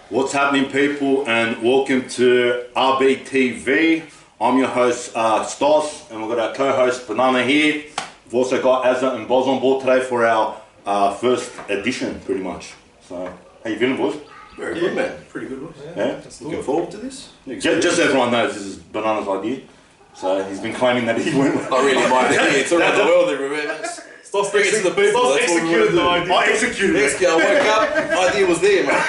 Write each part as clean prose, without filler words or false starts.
What's happening, people, and welcome to RBTV. I'm your host, Stos, and we've got our co-host, Banana, here. We've also got Azza and Boz on board today for our first edition, pretty much. So, how you feeling, boys? Very good, man. Pretty good, boys. Yeah? Looking forward to this. Just so everyone knows, this is Banana's idea. So, he's been claiming that he went with Not really my idea. It's around the world everywhere. Stop bringing it to the people. Stop executed the idea. I executed it. Next year I woke up, idea was there, man.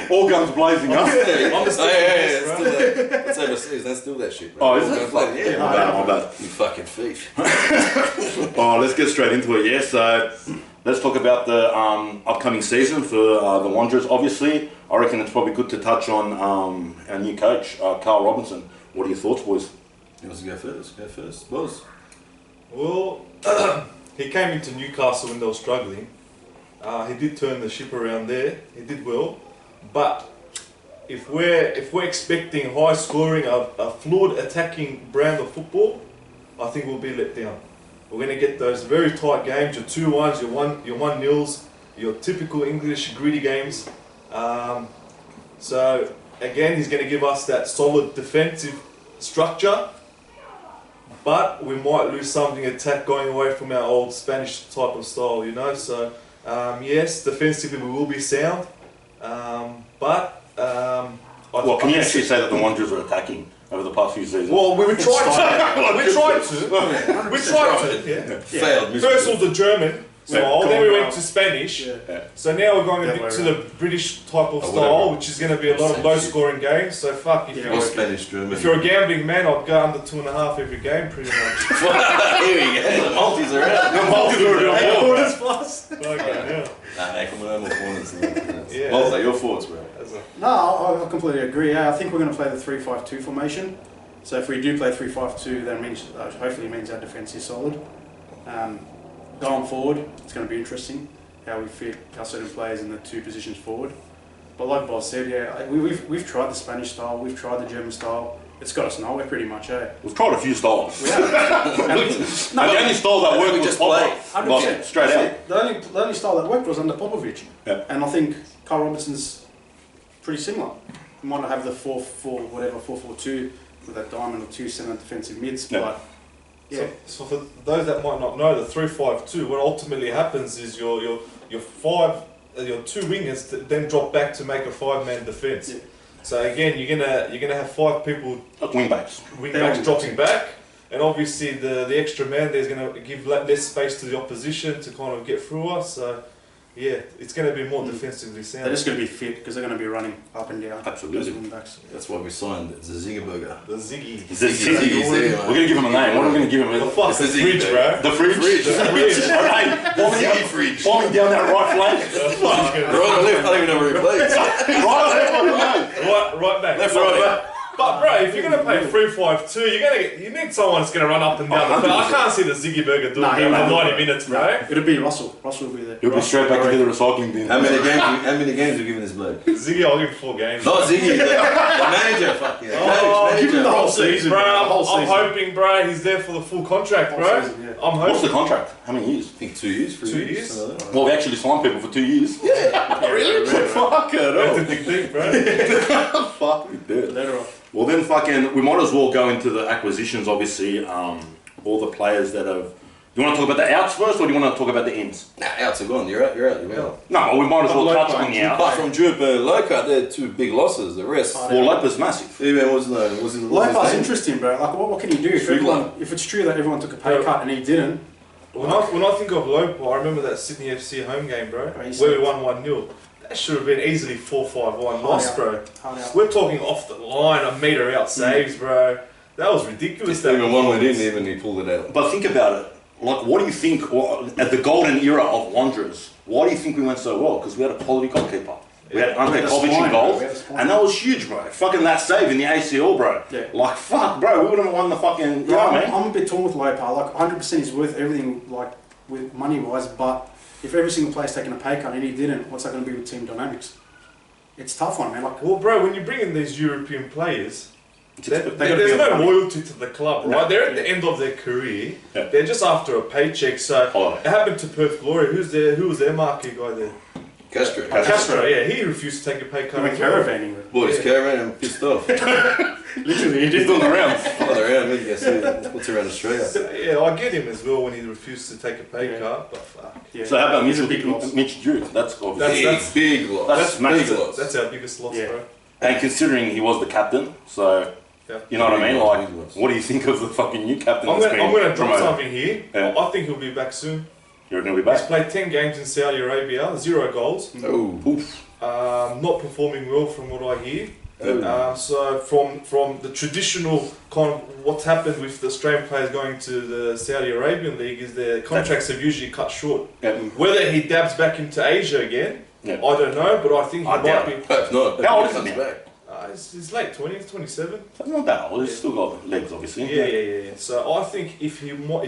All guns blazing, huh? I'm the still that. It's overseas, that's still that shit, bro. Oh, is it? Yeah, My bad. You fucking thief. Oh, let's get straight into it, yeah? So, let's talk about the upcoming season for the Wanderers, obviously. I reckon it's probably good to touch on our new coach, Carl Robinson. What are your thoughts, boys? You want to go first? Go first. Boz. Well, he came into Newcastle when they were struggling. He did turn the ship around there. He did well, but if we're expecting high scoring, a fluid attacking brand of football, I think we'll be let down. We're going to get those very tight games, your 2-1s, your 1-0s, your typical English gritty games. So again, he's going to give us that solid defensive structure. But we might lose something attack going away from our old Spanish type of style, you know. So yes, defensively we will be sound, but Can you actually say that the Wanderers are attacking over the past few seasons? Well, we tried to. Yeah. Failed. First was the German style, then we went to Spanish. Yeah. So now we're going a bit to the British type of style, which is going to be a lot of low-scoring games. So fuck, if you're a gambling man, I'd go under 2.5 every game, pretty much. Here we go. The multis are out. The multis are out. 8 quarters plus. Okay, yeah. Nah, come on, no more corners. Yeah. Boz, your thoughts, bro? No, I completely agree. Yeah, I think we're going to play the 3-5-2 formation. So if we do play 3-5-2, that means hopefully means our defence is solid. Going forward, it's going to be interesting how we fit our certain players in the two positions forward. But like Boz said, yeah, we've tried the Spanish style, we've tried the German style. It's got us nowhere pretty much, eh? We've tried a few styles. We have. The only style that worked was Popper. Like, straight out. The only style that worked was under Popovic. Yeah. And I think Carl Robinson's pretty similar. He might not have the 4-4-2 with that diamond or 2 centre defensive mids, but yeah. So for those that might not know, the 3-5-2, what ultimately happens is your 2 wingers then drop back to make a 5-man defence. Yeah. So again, you're gonna have 5 people like wingbacks dropping back, and obviously the extra man there's gonna give less space to the opposition to kind of get through us. So yeah, it's going to be more defensively sound. They're just going to be fit because they're going to be running up and down. Absolutely. That's why we signed the Ziggy Burger. The Ziggy. We're going to give him a name. What are we going to give him? The fucking fridge, bro. The fridge? The fridge. Ziggy fridge. Bombing down that right flank. Right or left, I don't even know where he plays. Right back. Left, right back. But bro, if you're gonna play 3-5-2, you need someone that's gonna run up and down the field. I can't see the Ziggy Burger doing that for 90 minutes, bro. It'll be Russell. Russell will be there. He'll be straight back into the recycling bin. How many games have you given this bloke? Ziggy, I'll give him 4 games. Not Ziggy, the manager. Fuck yeah. Give him the whole season, bro. I'm hoping, bro, he's there for the full contract, bro. I'm hoping. What's the contract? How many years? I think 2 years. 2 years. Well, we actually signed people for 2 years. Yeah. Really? Fuck it. That's a big thing, bro. Fuck, we did. Later on. Well then we might as well go into the acquisitions, obviously, all the players that have... You want to talk about the outs first, or do you want to talk about the ins? Nah, outs are gone, you're out. No, but we might as well touch on the outs. Apart from Drupa and Loka, they're 2 big losses, the rest... Well, Lopa's massive. Yeah, man, what's Lopa's interesting, bro. Like, what can you do? If it's true that everyone took a pay cut and he didn't... When I think of Lopa, I remember that Sydney FC home game, bro, where we won 1-0. That should have been easily 4-5-1 loss, bro. We're talking off the line, a metre out saves, bro. That was ridiculous. Even one went in, even he pulled it out. But think about it. Like, what do you think, at the golden era of Wanderers, why do you think we went so well? Because we had a quality goalkeeper. We had Ante Kovic in goals, and that was huge, bro. Fucking that save in the ACL, bro. Yeah. Like, fuck, bro, we would have won the fucking... I'm a bit torn with Lopa. Like, 100% he's worth everything, like, with money-wise, but if every single player's taking a pay cut and he didn't, what's that going to be with team dynamics? It's a tough one, man. Like, well, bro, when you bring in these European players, there's no loyalty to the club, right? They're at the end of their career. Yeah. They're just after a paycheck. So it happened to Perth Glory. Who was their marquee guy there? Castro. Castro, yeah, he refused to take a pay cut. He went caravanning with. Boys, caravan and pissed off. Literally, he He's did. doing the rounds. Flying around, man, you guys see what's around Australia. So, yeah, I get him as well when he refused to take a pay cut, but fuck. Yeah. So how about He's a big loss. Mitch Duke? That's obviously. That's- Big loss. That's big massive. loss. That's our biggest loss, Yeah. bro. And considering he was the captain, so Yeah. you know what I mean? Big Like, loss. what do you think of the fucking new captain? I'm that's gonna been drop promoted? something here. Yeah. I think he'll be back soon. You're going to be He's back. played 10 games in Saudi Arabia, 0 goals. Oh. Oof. Not performing well from what I hear. Oh. So from the traditional kind of what's happened with the Australian players going to the Saudi Arabian league is their contracts have usually cut short. Yeah. Whether he dabs back into Asia again, Yeah. I don't know, but I think he I might doubt be. Perhaps not. How old is Comes he now? back. He's late 20s, 27. That's not that old. He's still got legs, obviously. Yeah. So I think if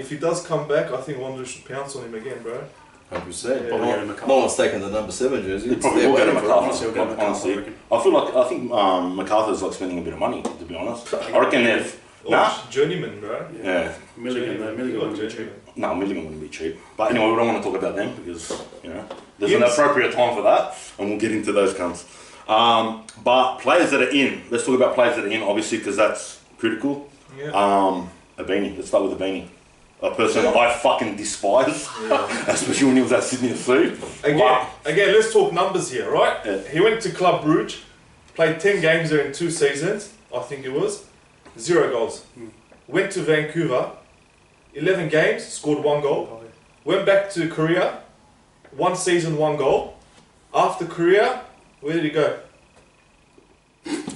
he does come back, I think Wanderers should pounce on him again, bro. 100%. Yeah. No one's taken the number 7 jersey. They probably They're will go to waiting for it. Honestly, we'll go to MacArthur. MacArthur, I Honestly, reckon. I think MacArthur's like spending a bit of money, to be honest. I reckon they've. Oh, Nah. journeyman, bro. Yeah. Milligan, though. Milligan Got would be cheap. journeyman. No, Milligan wouldn't be cheap. But anyway, we don't want to talk about them because, you know, there's an Yes. appropriate time for that, and we'll get into those cunts. But players that are in, let's talk about players that are in, obviously, because that's critical. Yeah. Abini, let's start with Abini. A person that I fucking despise, Yeah. especially when he was at Sydney FC. Again, let's talk numbers here, right? Yeah. He went to Club Brugge, played 10 games there in 2 seasons, I think it was, 0 goals. Went to Vancouver, 11 games, scored 1 goal. Went back to Korea, 1 season, 1 goal. After Korea, where did he go?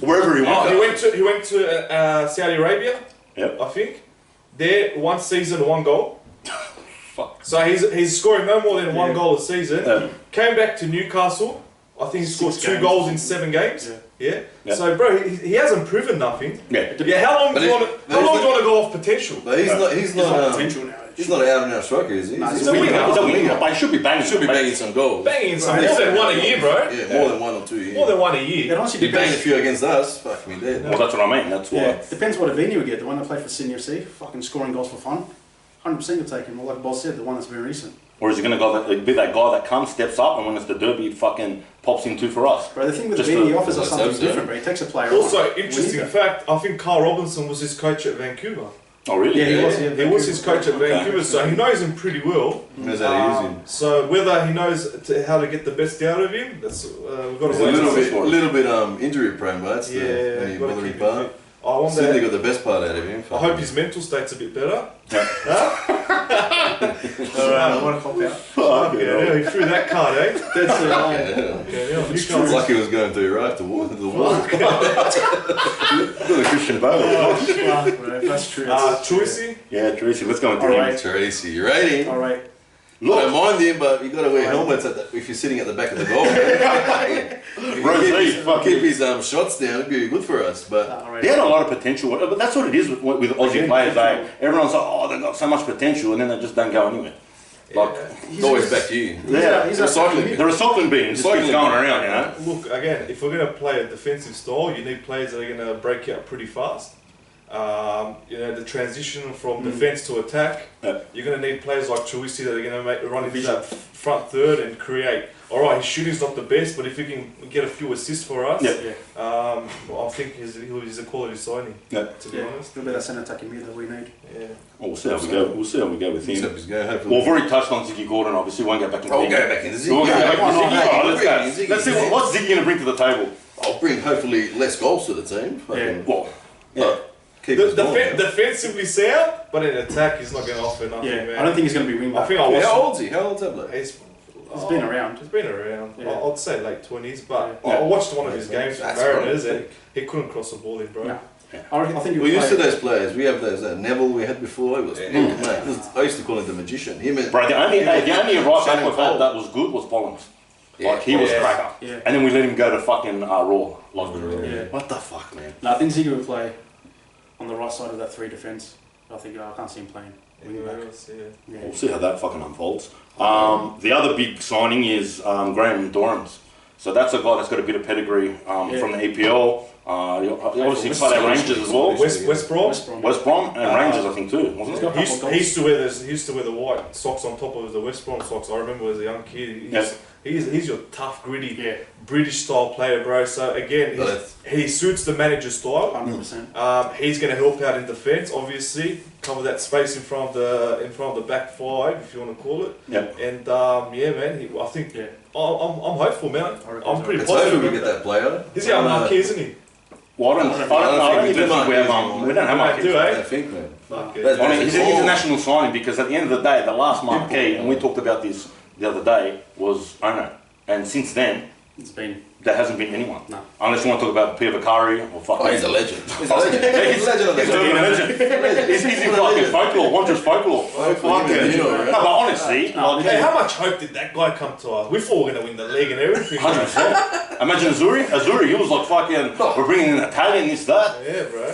Wherever he went. He went to Saudi Arabia, Yep. I think. There, 1 season, 1 goal. Fuck. So he's scoring no more than 1 Yeah. goal a season. Yeah. Came back to Newcastle. I think he scored 6 2 games. goals in 7 games. Yeah. Yeah. So, bro, he hasn't proven nothing. Yeah. Yeah. How long But do you it- want to? but How long it's do you want to go off potential? But he's not. He's got potential now. He's not an out and out striker, is he? No, He's a winger. He's a winger, but he should be banging. He should be banging some goals. Banging some Right. more than 1 a year, bro. Yeah, more than 1 or 2 years. More than 1 a It year. honestly He banged a depends. few against us. Fuck me dead. Well, that's what I mean. That's why. Yeah, depends what Avini would get. The one that played for Sydney FC, fucking scoring goals for fun. 100% you'll take him. Or like Boz said, the one that's been recent. Or is he going to go be that guy that comes, steps up, and when it's the derby, fucking pops in 2 for us? Bro, the thing with Just Avini, he for- offers us Let's something hope so. different, bro. He takes a player Also, on. interesting We need fact, I think Carl Robinson was his coach at Vancouver. Oh, really? Yeah, he was. He was his coach at Okay. Vancouver, so he knows him pretty well. Knows how to use him. So whether he knows how to get the best out of him, that's we've got He's to a wait. little bit injury prone, but that's Yeah, the gotta Rivalry keep him part. fit. I wonder. Sydney got the best part out of him. I hope his mental state's a bit better. I want to cop out. Fuck it. Yeah, he threw that card, eh? That's Yeah. Yeah, It's like he was going to right to the wall. Look at Christian Bale. Fuck, bro. That's true. Choicey. Yeah, Tracy, let's go into All him. right. Tracy, you rating? All right. I don't Look, mind him, but you got to wear helmets if you're sitting at the back of the goal. Rosé, fuck keep his shots down. It'd be good for us, but All right. he had a lot of potential, but that's what it is with Aussie players. Everyone's like, oh, they've got so much potential, and then they just don't go anywhere. Like, it's always back to you. yeah, He's The a recycling the recycling bin just keeps going around, you know? Look, again, if we're going to play a defensive style, you need players that are going to break out pretty fast. The transition from defence to attack, Yeah. you're going to need players like Choicey that are going to run into that front third and create. All right, his shooting's not the best, but if he can get a few assists for us, Yeah. I think he's a quality signing. Yeah. To be Yeah, honest. a little bit of centre attacking mid that we need. Yeah. Well, we'll see how we go. We'll see how we go with Except him. he's going, Well, hopefully. we've already touched on Ziggy Gordon, obviously. We won't go back into I'll him. go back in the Ziggy. We'll go back into Yeah, Ziggy. yeah, All right, yeah, let's go. Let's see what's Ziggy going to bring to the table. I'll bring hopefully less goals to the team. Fucking- Well, yeah. Keep us going, man. Defensively sound, but in attack, he's not going to offer nothing, Yeah, man. I don't think he's going to be wing I back. think I watched How old's he? How old's that bloke? He's been around. He's been around. Yeah. I'd say late 20s, but Yeah. I watched one of his games for That's Mariners right. and he couldn't cross the ball in, bro. No. I think We're he'll used to play. those players. We have those Neville we had before. It was, mate, I used to call him the magician. Him and Bro, the only right back Shannon we've had Cole. that was good was Pollins. Yeah. Like, he was Yeah. cracker. Yeah. And then we let him go to fucking Raw. Like, Yeah. what the fuck, man? No, I think Ziggy will play on the right side of that 3 defence. I think I can't see him playing wing Anywhere back. else, yeah. Yeah. We'll see how that fucking unfolds. The other big signing is Graham Dorrans. So that's a guy that's got a bit of pedigree from the EPL. He obviously played at Rangers as well. West Brom. West Brom. West Brom and Rangers, I think, too, wasn't it? He used to wear the white socks on top of the West Brom socks. I remember as a young kid. Yeah. He's your tough, gritty, Yeah. British style player, bro. So again, he suits the manager's style. 100%. He's going to help out in defence, obviously, cover that space in front of the back five, if you want to call it. Yep. And yeah, man, I think I'm hopeful, man. I'm pretty It's positive. hopeful we get that player. He's our marquee, isn't he? Well, I don't even think we have we don't have I do, marquee. I think, man. Fuck it. That's- I mean, he's an international signing because at the end of the day, the last marquee, and we talked about this the other day, was Ono. And since then, It's been. there hasn't been anyone. No. Unless you want to talk about Peter Vicari or fucking... Oh, he's a legend. He's a legend. He's a legend of the He's a legend. He's in fucking folklore, Wanderers folklore. Fucking, you know, right? No, but honestly, like, Hey, how much hope did that guy come to us? We thought we were going to win the league and everything. 100%. Imagine Azuri, he was like fucking, we're bringing in Italian, this, that. Yeah, bro.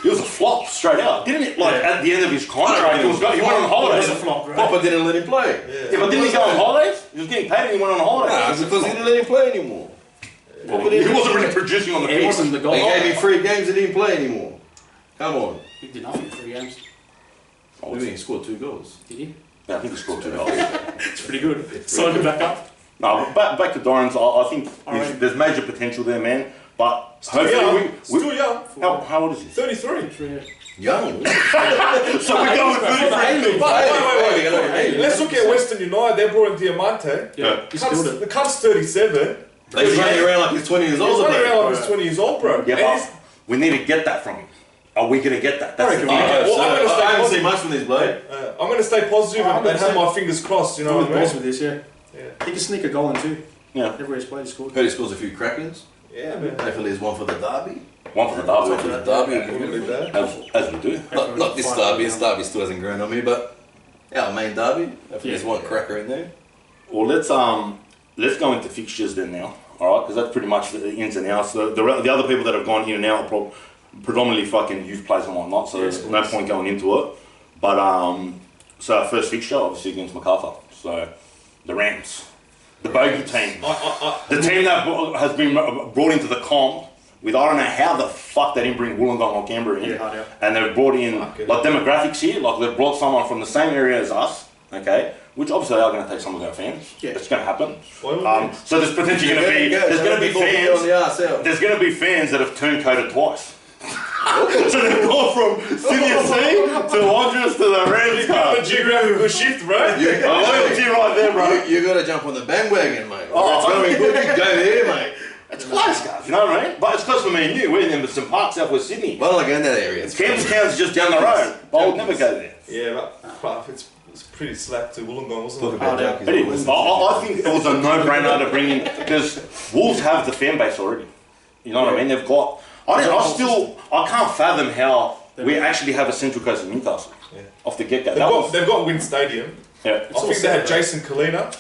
He was a flop straight out, didn't it? Like at the end of his contract, he went on It was a holidays. flop, right? Papa didn't let him play. Yeah, but didn't he go on holidays? He was getting paid and he went on Nah, holidays. because he didn't let him play anymore. Well, he wasn't really producing on the He pitch. wasn't the goal. They gave him 3 games and he didn't play anymore. Come on. He did nothing for 3 games. I I would mean, say- he scored 2 goals. Did he? Yeah, I think he scored 2 goals. It's pretty good. Signed him back up. No, but back to Dorrans, I think Alright. there's major potential there, man. But Still young. Still young. how old is he? 33. Young. So we're going with 33. Wait. Let's look at Western United. They brought in Diamante. Yeah. He skilled it. The cunt's 37. He's running around like he's 20 years He's old. running mate. around like he's 20 years old, bro. Yeah, And but he's- we need to get that from him. Are we going to get that? That's the reckon thing. we Okay, well, I'm gonna stay I haven't positive. seen much from this bloke. I'm going to stay positive and have 100%. my fingers crossed, you know I'm what with I Boz mean? with this, yeah. He can sneak a goal in too. Yeah. Everywhere he's played, he scored. Heard he scores a few crackers. Yeah, man. Hopefully there's one for the derby. One for the One for derby. the derby. Probably that. As we do. Not this derby. This derby still hasn't grown on me, but our main derby. Hopefully there's one cracker in there. Well, let's go into fixtures then now. All right, because that's pretty much the ins and outs. The other people that have gone in and out are predominantly fucking youth players and whatnot, so there's no point going into it. But so our first fixture, obviously against MacArthur. So the Rams, the bogey team, the team that has been brought into the comp with I don't know how the fuck they didn't bring Wollongong or Canberra in, Yeah, and they've brought in Okay. like demographics here, like they've brought someone from the same area as us, okay, which obviously are going to take some of our fans. Yeah. It's going to happen. Well, So there's potentially going to be there's going to be fans. on the arse out. There's going to be fans that have turncoated twice. So they've gone from Sydney FC to Wanderers to the Rams. a geographical shift, bro. A loyalty right there, bro. You got to jump on the bandwagon, mate. Oh, It's going good. You go there, mate. It's close, guys. You know what I mean? But it's close for me and you. We're in Emerson Park, Southwest Sydney. Well, I go in that area. Campbelltown's just down the road. But I would never go there. Yeah, but it's pretty slap to Wollongong, wasn't Talk it? about junkies. It is. I think it was a no-brainer to bring in because Wolves have the fan base already. You know what I mean? They've got. I can't fathom how we actually have a Central Coast in Newcastle off the get-go. They've got Wynn Stadium. Yeah. I think they had Jason Kalina,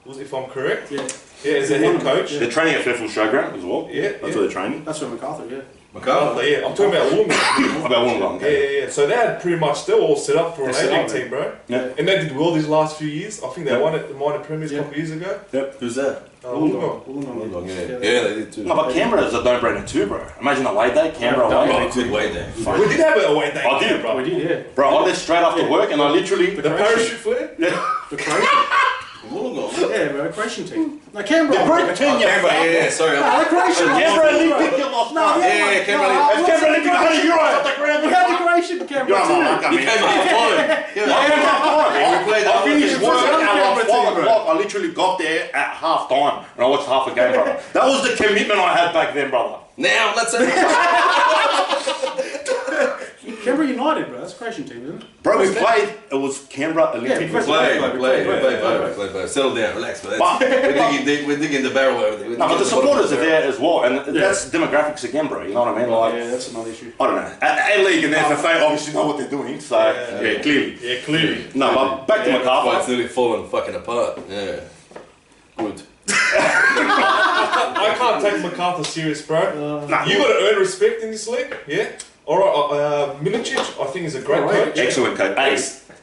if I'm correct. Yeah. Yeah, as a head coach. They're training at Fairfield Showground as well. Yeah, That's where they're training. That's from MacArthur, yeah. MacArthur. Yeah, I'm talking about Wollongong. About Wollongong. Yeah. So they had pretty much, they were all set up for an They're set A-League up, team, bro. Yeah. And they did well these last few years. I think they Yeah. won it, the minor premiers a Yeah. couple of years ago. Yep. Who's that? Wollongong. Wollongong, yeah. Yeah. Yeah, they did too. No, but Canberra's a no-brainer too, bro. Imagine away day, Canberra Yeah, away. Oh, good way there. We did have it away day. I did, bro. We did, yeah. Bro, I left straight after work and I literally... The parachute flare? Yeah. The Croatian. Wollongong. Yeah, bro, the Croatian team. No, Canberra. The Great team, Canberra, yeah, sorry. No, the Croatian. Canberra Olympic, you lost No, out. Yeah, Canberra Olympic. If Canberra Olympic had a Euro at the ground, We had the Croatian Canberra You're too. not You came half time. I played I finished the work other at like Canberra team, 5 bro. o'clock. I literally got there at half time and I watched half a game, brother. That was the commitment I had back then, brother. Now, let's say. Canberra United, bro. That's a Croatian team, isn't it? Bro, we played, it was Canberra Olympic. Yeah, Play, bro. Settle down, relax, man. We're digging the barrel over there. No, but the supporters are there as well, and that's demographics again, bro. You know what I mean? Like, Yeah, that's another issue. I don't know. A-League and the FFA obviously know what they're doing, so yeah, clearly. Yeah, clearly. No, but back to Oh, it's MacArthur. nearly falling fucking apart. Yeah. Good. I can't take MacArthur serious, bro. Nah, You got to earn respect in this league, yeah? Alright, Milicic, I think is a great coach. Excellent coach.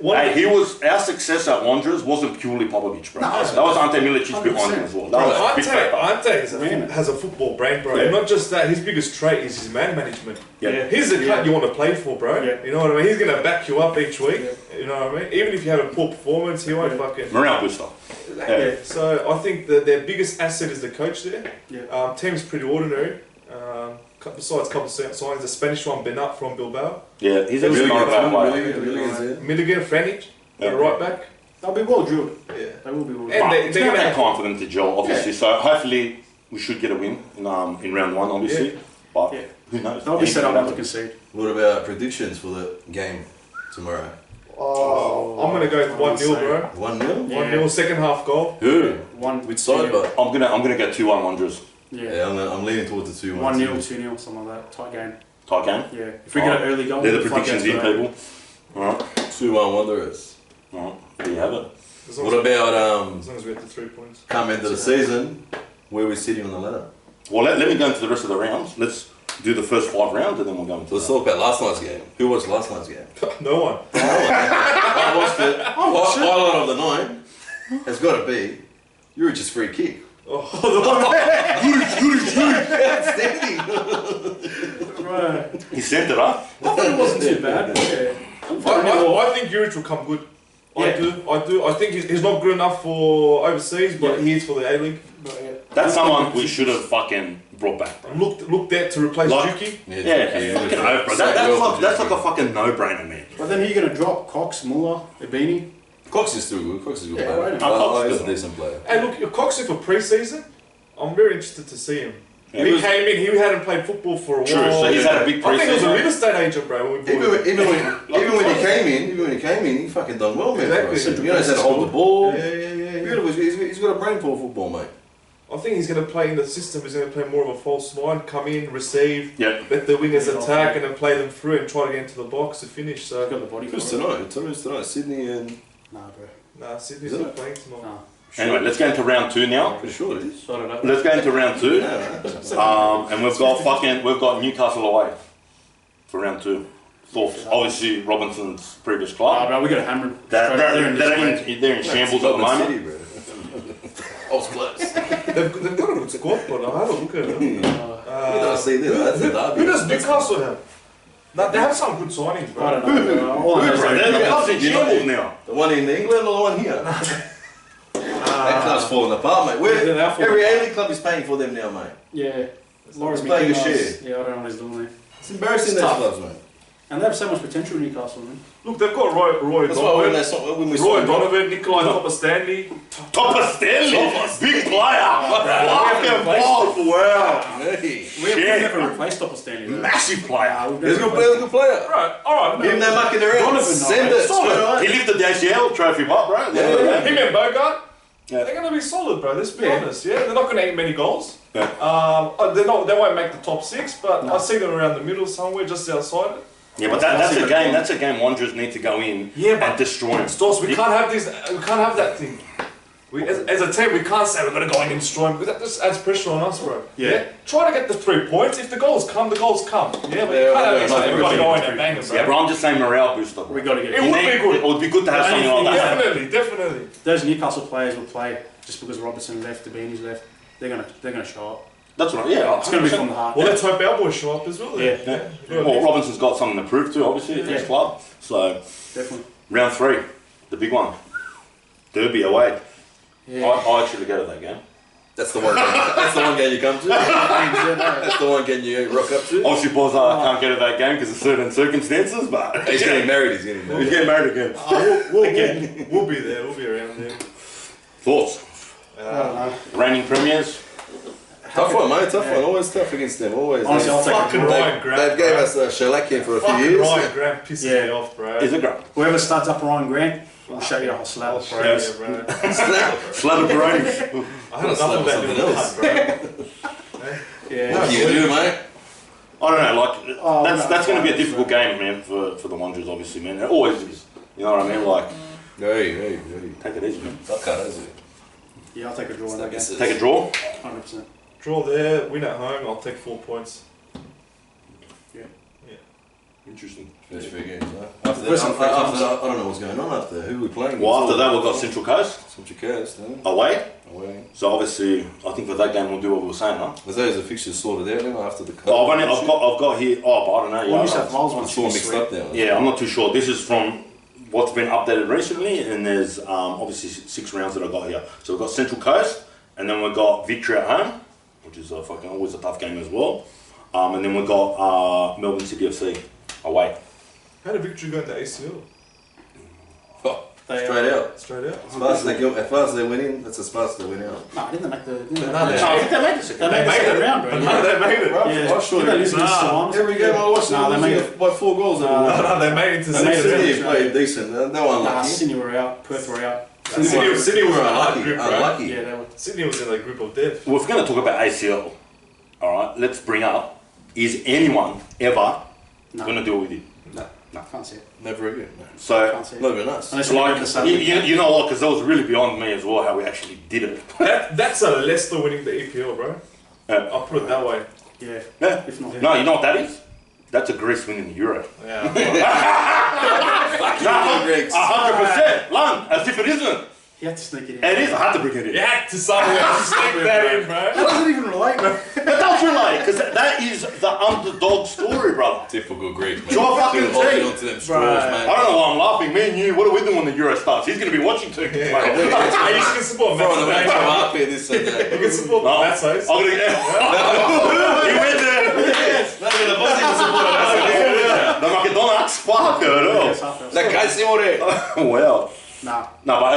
Hey, he was our success at Wanderers wasn't purely Popovic, bro. That was Ante Milicic behind him as well. That was big factor. Ante has a football brain, bro. And not just that, his biggest trait is his man management. Yeah. He's the cut you want to play for, bro. Yeah. You know what I mean? He's going to back you up each week. You know what I mean? Even if you have a poor performance, he won't fucking... Morale booster. Yeah. So I think that their biggest asset is the coach there. Yeah. Team's pretty ordinary. Besides a couple of signs, the Spanish one, Benat from Bilbao. Yeah, he's a really good player. Milligan, Franich, right back. They'll be well drilled. Yeah. They will be well drilled. And It's going to take time for them to gel, obviously. So hopefully we should get a win in round one, obviously. Yeah. But Yeah. who knows? They'll be set up Anything to concede. What about predictions for the game tomorrow? Oh, I'm gonna go with 1-0, bro. 1-0? 1-0, second half goal. Who? One Which side, but? I'm gonna go 2-1 Wanderers. Yeah. I'm leaning towards the 2-1. 1-0, 2-0, something like that. Tight game. Tight game. Yeah. If we get an early goal, They're the the predictions in, floodgates people. Alright. 2-1 Wanderers. Alright. There you have it. As What about long as we get the 3 points. come end of the season? Where are we sitting on the ladder? Well, let me go into the rest of the rounds. Let's do the first 5 rounds and then we'll go into Let's talk about last night's game. Who watched last night's game? No one. I watched it. Highlight of the night has got to be Juric's free kick. Outstanding. Right. He sent it up. I thought it wasn't too bad. Yeah. I think Juric will come good. I do. I think he's not good enough for overseas, but he is for the A-League. That's someone we should have fucking brought back, bro. Looked at to replace Juki. Yeah, fucking oath, bro. That's like a fucking no-brainer, man. But then who are you going to drop? Cox, Muller, Ibini? Cox is still good. Cox is a good Yeah, player. right. Cox He's is a decent player. Hey, look, Coxey for pre-season, I'm very interested to see him. Yeah, He came in, he hadn't played football for a True, while. so he's had a big I think he was a pre-season. real estate agent, bro. When we Even bought him. when he came in, he fucking done well, man. Exactly. You know, he's had to hold the ball. Yeah. Beautiful. He's got a brain for football, mate. I think he's going to play in the system. He's going to play more of a false nine, come in, receive, Yep. let the wingers attack, and then play them through and try to get into the box to finish. He's So, got the body for Who's it. tonight? Who's tonight? Sydney and... Nah, bro. nah, Sydney's Is not it? playing tonight. Nah. Anyway, let's go into round 2 now. Pretty sure it is. Sort it up. Let's go into round 2. And we've got Newcastle away for round 2. Thoughts? Obviously, Robinson's previous Nah, club. bro, we got to hammer him. They're in shambles at the moment. City, bro. I was close. They've got a good squad, but I had a look at them. Who did I see there? That's the derby. Who does Newcastle have? They have some good signings, bro. I don't know. Bro. All I know is They're the club's in shambles now. The one in England or the one here? That club's falling apart, mate. Yeah, they're falling Every apart. A-League club is paying for them now, mate. Yeah. Laura's He's playing a McKenna's- share. Yeah, I don't know what he's doing there. It's embarrassing, It's those tough. clubs, mate. And they have so much potential in Newcastle, man. Look, they've got Roy That's why when, Donovan, when we Roy saw Donovan, Nikolai Topper-Stanley. Topper Stanley, big player. Fucking balls, wow. Hey. We've Shit. never replaced Topper Stanley. though. Massive player. We've He's a never good player, good player. Right, alright. Give him that mucking around. Donovan, Send no, it. solid. Straight away. He lifted the ACL trophy up, bro. Yeah. Him and Bogart, Yeah. they're going to be solid, bro. Let's be Yeah. honest. Yeah, they're not going to eat many goals. Yeah. They won't make the top 6, but No. I see them around the middle somewhere, just outside it. Yeah, but that's a game. That's a game Wanderers need to go in Yeah, but- and destroy him. Stos, we can't have this. We can't have that thing. As a team, we can't say we're going to go in and destroy them because that just adds pressure on us, bro. Yeah. Try to get the 3 points. If the goals come, the goals come. Yeah, but Yeah, you can't yeah, have this. yeah, Like, we've got to go in and bang them, bro. Yeah, but I'm just saying morale booster. We got to get It would be good. It would be good to have something like that. Definitely. Those Newcastle players will play just because Robertson left, the Beanie's left. They're gonna show up. That's right. Yeah, It's gonna be from the heart. Well, let's hope our boys show up as well. Then. Yeah. Well, Robinson's got something to prove too, obviously, at his Yeah. club. So, Definitely. round 3, the big one, Derby away. Yeah. I actually go to that game. That's the one game. That's the one game you come to. That's the one game you rock up to. Obviously, Boz can't go to that game because of certain circumstances, but He's getting married. He's getting he's married. getting married again. We'll be there. We'll be around there. Thoughts? I don't know. Reigning premiers. Tough one, mate. Tough one. Always tough against them. Always. Honestly, I'll take a Fucking draw. Ryan Grant. They gave us a shellacking for a few Fucking years. Ryan Grant pisses me off, bro. Is it great? Whoever starts up Ryan Grant, we'll show you a whole slab I'll of show praise. you, bro. Slab of brains. I had Gotta enough slap of that something little else. cunt, bro. Yeah. What do you do, mate? I don't know, like, Oh, that's no, going to be a no, difficult game, man, for the Wanderers, obviously, man. It always is. You know what I mean? Like, Hey. take it easy, man. Fuck that, is it? Yeah, I'll take a draw in that game. Take a draw. 100%. Draw there, win at home. I'll take 4 points. Interesting. First few games, huh? After that, First and after that, first. I don't know what's going on after. Who are we playing? Well, after that, we've got Central Coast Central Coast, huh? away. Away. So obviously, I think for that game we'll do what we were saying, huh? Was those the fixtures sorted out now after the cup? I've got here. Oh, but I don't know. Well, Yeah, New South Wales It's one's all pretty mixed sweet. up now. yeah, I'm not too sure. This is from what's been updated recently, and there's obviously 6 rounds that I got here. So we've got Central Coast, and then we've got Victory at home, which is always a tough game as well. And then we've got Melbourne City FC away. How did Victory go into ACL? Straight out. Straight out. As fast as they're winning, that's as fast as they win out. No, didn't they make the... I think they made the second. They made the round, bro. No, they made it. Yeah. I sure Did they lose against Swans? every game I watched, they made it. by 4 goals. No, they made it to And Sydney Sydney. played decent. They were Nah, unlucky. Sydney were out. Perth were out. Sydney were unlucky. group, right? Unlucky. Yeah, they were. Sydney was in a group of death. Well, if we're going to talk about ACL, all right, let's bring up, is anyone ever going to deal with it? No, can't see it. Never again. No. So, Can't see it. Not even us. Unless you like, the salary. you know what, because that was really beyond me as well, how we actually did it. That's a Leicester winning the EPL, bro. Yeah. I'll put it that way. Yeah. Yeah. If not. No, you know what that is? That's a Greece winning the Euro. Yeah. 100%, Lon, as if it isn't. You have to sneak it in. It is, I had to bring it in. You had to somehow stick that in, bro. That doesn't even relate, bro. It does relate, because that is the underdog story, brother. Typical Greek, man. Your fucking Still holding team. on to them straws, I man. don't know why I'm laughing. Me and you, what are we doing when the Euro starts? He's going to be watching too. Hey, you can support Throwing them Matt. out up here, this and that. You can support No. Matt size. I'm going to He went there. Nothing the boss even supported us. The McDonald's, fuck it. La Calciore. Well. Nah. No, but I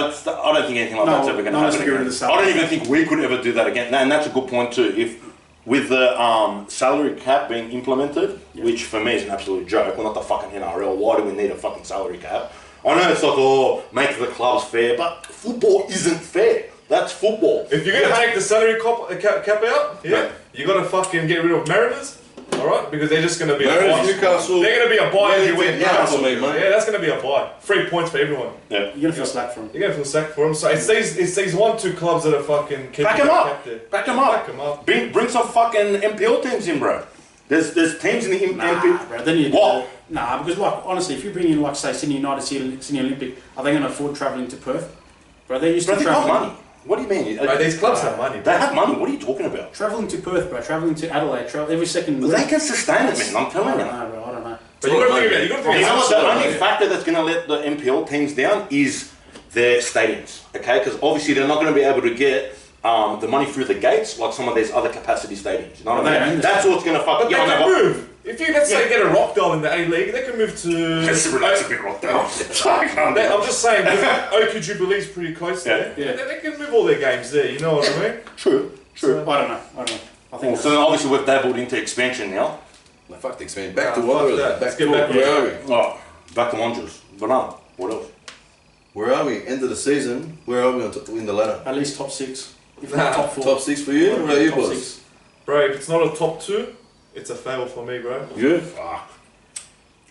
don't think anything like that's ever going to no one's happen figuring again. this out. I don't even think we could ever do that again. And that's a good point too. If with the salary cap being implemented, which for me is an absolute joke, we're not the fucking NRL. Why do we need a fucking salary cap? I know it's like, oh, make the clubs fair, but football isn't fair. That's football. If you're gonna take the salary cap out, yeah, you gotta fucking get rid of Mariners, all right? Because they're just gonna be Mariners, a buy. Newcastle. They're gonna be a buy if you win. Newcastle, mate. Yeah, that's gonna be a buy. 3 points for everyone. Yeah. You're going to feel slack for him. You're gonna feel sacked for them. So it's these 1-2 clubs that are fucking keeping Back 'em the up. cap there. Back them up. Back 'em up. Bring some fucking MPL teams in, bro. There's teams in the Nah, MPL. bro. Then you What? Nah, because like honestly, if you bring in like say Sydney United, Sydney Olympic, are they going to afford travelling to Perth? Bro, they used Bro, to they got travel money. What do you mean? Bro, these clubs have money. They Bro. have money. What are you talking about? Travelling to Perth, bro. Travelling to Adelaide. Every second. They can sustain it, man. I'm I telling don't you. know, bro. I don't know. But you gotta think about it. You gotta think You know what? The about only it. factor that's going to let the MPL teams down is their stadiums, okay? Because obviously they're not going to be able to get the money through the gates like some of these other capacity stadiums. You know what I mean? That's what's going to fuck. But they Yeah, I know, can but- move. If you let's say get a Rockdale in the A League, they can move to. Let's relax a bit, rock down. I'm just saying, Oki Jubilee's pretty close there. Yeah. They can move all their games there. You know what I mean? True. So- I don't know. I think Well, so obviously we've dabbled into expansion now. No, fuck the expand. Back to Fuck what? that. Back Let's to get back where are we? Oh, back to Wanderers. Banana. What else? Where are we? End of the season. Where are we in the ladder? at least top 6. If Nah, not top 4. Top 6 for you? What about you, Top boys? 6. Bro, if it's not a top 2, it's a fail for me, bro. You?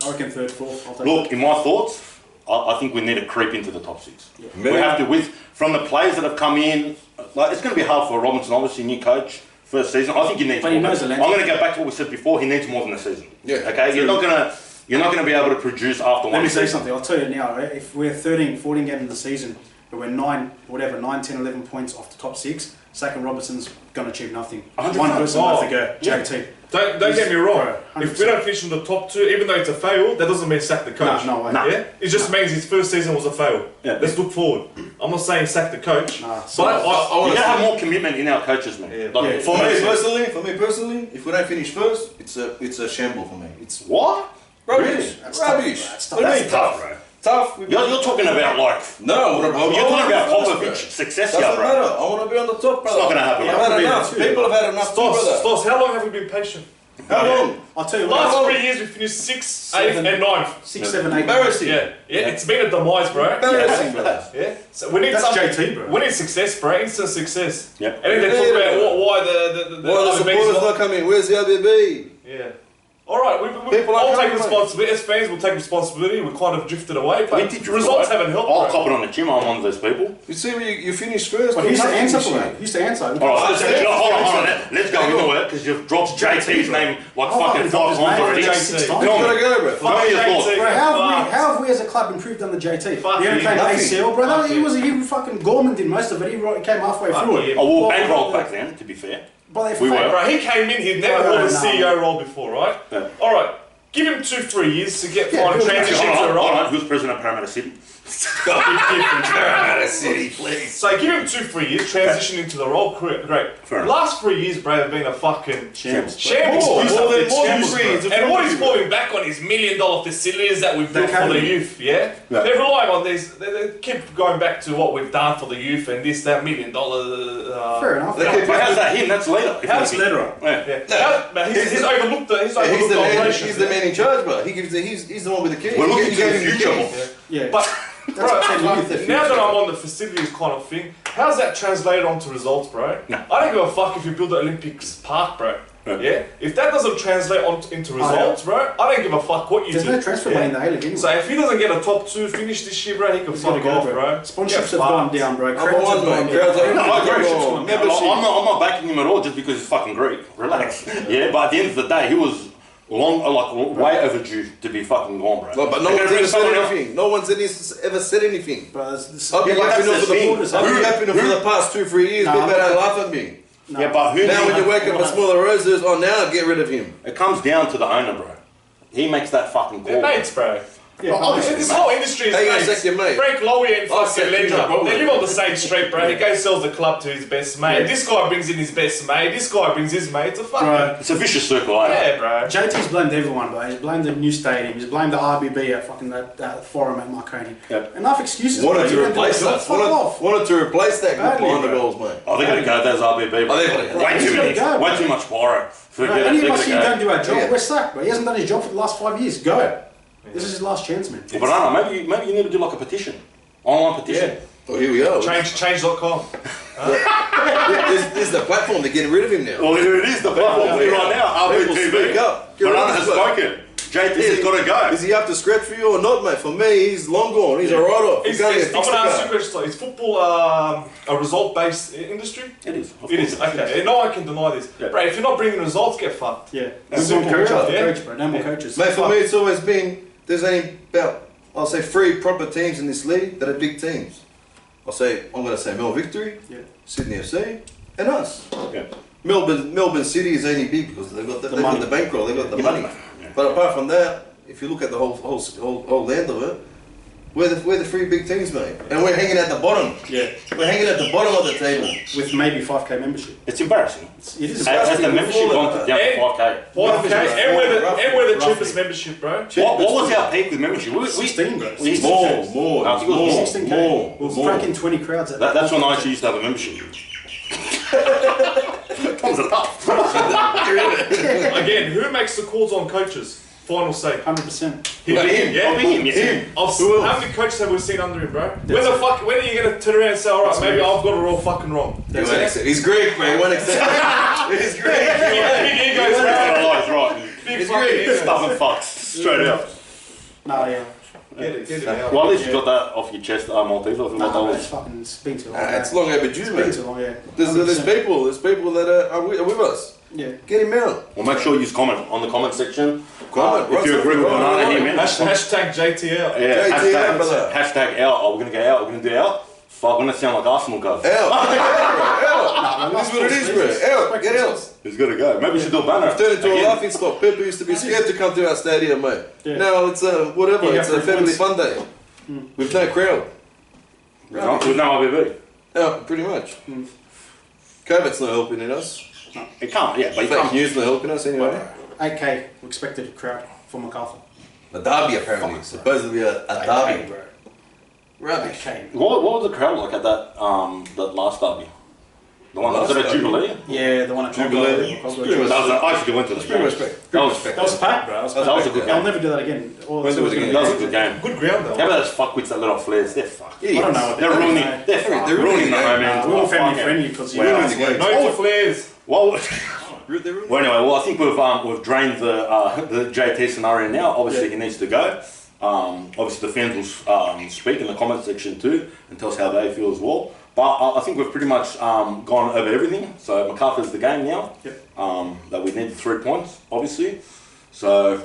I reckon 3rd, 4th. I'll take Look, in my thoughts, I think we need to creep into the top 6. We have to, from the players that have come in, like it's going to be hard for Robinson, obviously new coach, first season. I think he needs But he more. knows the I'm landscape. going to go back to what we said before. He needs more than a season. Yeah. Okay. You're not going to be able to produce after one Let me say season. something. I'll tell you now. Right? If we're 13, 14 games in the season, but we're 9, 10, 11 points off the top 6, Sack and Robertson's going to achieve nothing. 100%. One person will have to Oh, go. yeah. JT. Don't get me wrong. Bro, If we don't finish in the top 2, even though it's a fail, that doesn't mean sack the coach. No way. Nah. Yeah? It just means his first season was a fail. Yeah. Let's look forward. I'm not saying sack the coach, Nah, but I You want got to to have more commitment in our coaches, man. Yeah. Like, Yeah. For me personally, if we don't finish first, it's a shamble for me. It's What? rubbish. Really? That's Rubbish. tough. That's What do you That's mean tough, bro. Tough. You're talking about like. No, You're talking about Popovic's success here, Doesn't bro. matter. I want to be on the top, brother. not gonna happen. I've Yeah, had I'll be enough. there too. People have had enough, too, brother. Stos, how long have we been patient? How long? I'll tell you what. Last 3 years we finished 6th, 8th, and 9th. 6, 7, 8. Embarrassing. Yeah, it's been a demise, bro. Embarrassing, brother. Yeah, so we need That's some. JT, bro. We need success, bro. Instant success. Yeah. And then they talk about why the Why the other supporters bees- not coming? Where's the RBB? Yeah. All right, we People are all take coming, mate. responsibility. As fans, we'll take responsibility. We kind of drifted away, but We did results right. haven't helped. I'll bro. cop it on the gym. I'm one of those people. You see, when you finish first. But who's the nothing answer this for year. that? Who's the answer? All right, hold on. Let's go into it because you've dropped JT's name like Oh, fucking I've 5 dropped his times name already. like JT. 6 Tell times. You gotta me. go, bro. Tell me your thoughts. Bro, how have we as a club improved under JT? Fuck He only you. came Nothing. ACL, bro. That, he fucking Gorman did most of it. He came halfway Fuck through you. it. Oh, we were Well, bankrolled well, back then, to be fair. But We were. Bro, he came in. He'd never No, held a no. CEO role before, right? Yeah. All right. Give him 2-3 years to get fine transition to the role. Hold on, who's president of Parramatta City? Parramatta City, please. So give him 2-3 years, transition into the role. Great. Fair enough. Last 3 years, bro, have been a fucking Shambles. More than 3 years. And what he's falling back on is $1 million facilities that we've built for the youth. Yeah, Yeah. they're relying on these. They keep going back to what we've done for the youth and this, that $1 million. Fair enough. But how's that him? That's leader. How's Lederer. Yeah. He's overlooked the operation. He's the man in charge, but he's the one with the keys. We're looking He to the gave him future. Yeah. But bro, That's now that I'm on the facilities kind of thing, how's that translated onto results, bro? No. I don't give a fuck if you build the Olympics Park, bro. Yeah? If that doesn't translate into results, bro, I don't give a fuck what you There's do. no transfer money in the A-League anyway. So if he doesn't get a top 2 finish this year, bro, he can He's fuck gotta off, go, bro. Sponsorships have gone down, bro. I'm Crowds on, have gone man. down. Crowds are- No, I agree. Oh, membership. I'm not backing him at all just because he's fucking Greek. Relax. Yeah, but at the end of the day, he was way overdue to be fucking gone, bro. But no one's ever said anything. No one's ever said anything. But this I've been Yeah, but yapping that's for the thing. the past 2-3 years. No, People I'm- don't laugh at me. No. Yeah, but who? Now when you wake up and smell the roses, now get rid of him. It comes down to the owner, bro. He makes that fucking They're call. mates, bro. Yeah, obviously, This mate. whole industry is How you gonna mates. sack your mate? Frank Lowy and I'll fucking sack you, no Ledger, problem. they live on the same street, bro. He goes sells the club to his best mate. Yeah. This guy brings in his best mate. This guy brings his mate. It's a fucking... Bro. It's a vicious circle, ain't it? Yeah, bro. JT's blamed everyone, bro. He's blamed the new stadium. He's blamed the RBB at fucking that forum at Marconi. Yep. Enough excuses. bro. Wanted You to don't do replace the job, us. fuck off. Wanted to replace that group Badly, behind the bro. goals, mate. Oh, they're gonna go. There's RBB, bro. Oh, they're gonna go. Way too He's many. gonna go, Way bro. too much borrow. Bro, Forget it. any of They're us gonna here go. don't do our job. Yeah. We're sacked, bro. He hasn't done his job for the last 5 years. Go. This is his last chance, man. Well, but I don't know. Maybe you need to do like a petition, online petition. Oh, here we are. Change.com. This is the platform. They're getting rid of him now. Well, here it is. The platform Yeah. right now. People speak RBTV. up. Get rid of Banana has this bloke. spoken. JT has got to go. Is he up to scratch for you or not, mate? For me, he's long gone. He's a write-off. I'm He's going to going fix to the ask you a guy. question. Is football a result-based industry? It is. Of It course is. Okay. No one can deny this. Yeah. Bro, if you're not bringing results, get fucked. Yeah. That's No more simple, coach after yeah. coach, bro. No more coaches. Mate, for Fuck. me, it's always been there's only about, I'll say, 3 proper teams in this league that are big teams. I'm going to say Melbourne Victory, Yeah. Sydney FC, and us. Yeah. Melbourne City is only big because they've got the money. bankroll, they've got the Yeah. money. Yeah. But apart from that, if you look at the whole land of it, we're the 3 big teams, mate, and we're hanging at the bottom. Yeah. We're hanging at the bottom of the table. With maybe 5k membership. It's embarrassing. It is. Has the membership gone down to 5k? And we're the Roughly. cheapest membership, bro. What was our peak with membership? We 16, bro. we- More, I think it was more. 16k. We're cracking 20 crowds at That's when I actually used to have a membership. That was a tough. Again, who makes the calls on coaches? Final say. 100%. Him. Yeah. Him, yes. How many coaches have we seen under him, bro? When are you gonna turn around and say, alright, maybe I've got it all fucking wrong? He won't accept. He's Greek, man. He won't accept. He's Greek. Big egos, bro. Right. Big It's fucking great. egos. Stubborn fucks. Straight out. No, yeah. Get it out. Well, at least you got that off your chest, Maltese. I think No, that bro, was. it's fucking, it's been too long. It's long overdue, It's been mate. too long, yeah. There's 100%. people that are with us. Yeah. Get him out. Well, make sure you comment on the comment section. Comment, If you right, agree with right, Banana right. here, man. Hashtag JTL. Yeah, JT out, brother. hashtag out. Are we gonna go out? We're gonna do out. Fuck, we're gonna sound like Arsenal guys. Out. Nah, This is what it is, bro. Out. Get out. He's gotta go. Maybe we should do a banner. Turn into a Again. laughing stock. People used to be scared to come to our stadium, mate. Yeah. Now it's whatever. Yeah, It's a for family points. fun day. With no crowd. With no RBB. Yeah, pretty much. COVID's not helping in us. It can't. Yeah, but you Fake can't. news not helping us anyway. 8k expected crowd for MacArthur. A derby apparently. Supposedly a 8K, derby. bro. Rubbish. 8k. What was the crowd like at that last derby? The one was it Last at derby? Jubilee? Yeah, the one at Jubilee. Jubilee. That was I actually went to the Pretty much game. respect. That was That was packed, bro. that was a good I'll game. never do that again. All When's it was again? gonna That be- was a good game. Good ground though. How about those fuckwits that lit off flares? They're fucked. I don't know what They're they're ruining. doing. They're They're ruining ruining the the game. moment. We're all Oh, family fuck it. friendly because you Wow. know Ruining the game. No to flares. Well, They're ruining- well, anyway, I think we've drained the JT scenario now. Obviously, he needs to go. Obviously, the fans will speak in the comment section too and tell us how they feel as well. But I think we've pretty much gone over everything. So MacArthur's the game now. Yep. That we need 3 points, obviously. So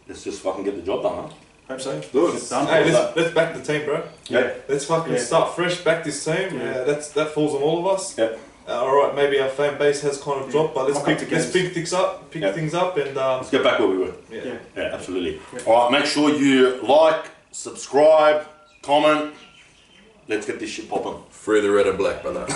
let's just fucking get the job done, huh? Hope so. Do it. It's done. Hey, let's back the team, bro. Yeah. Let's fucking Yeah. start fresh, back this team. Yeah. That falls on all of us. Yeah. all right, maybe our fan base has kind of dropped, but let's I'll come pick to games. things up, and Let's get back where we were. yeah. Yeah, absolutely. All right, make sure you like, subscribe, comment. Let's get this shit popping. Free the red and black banana.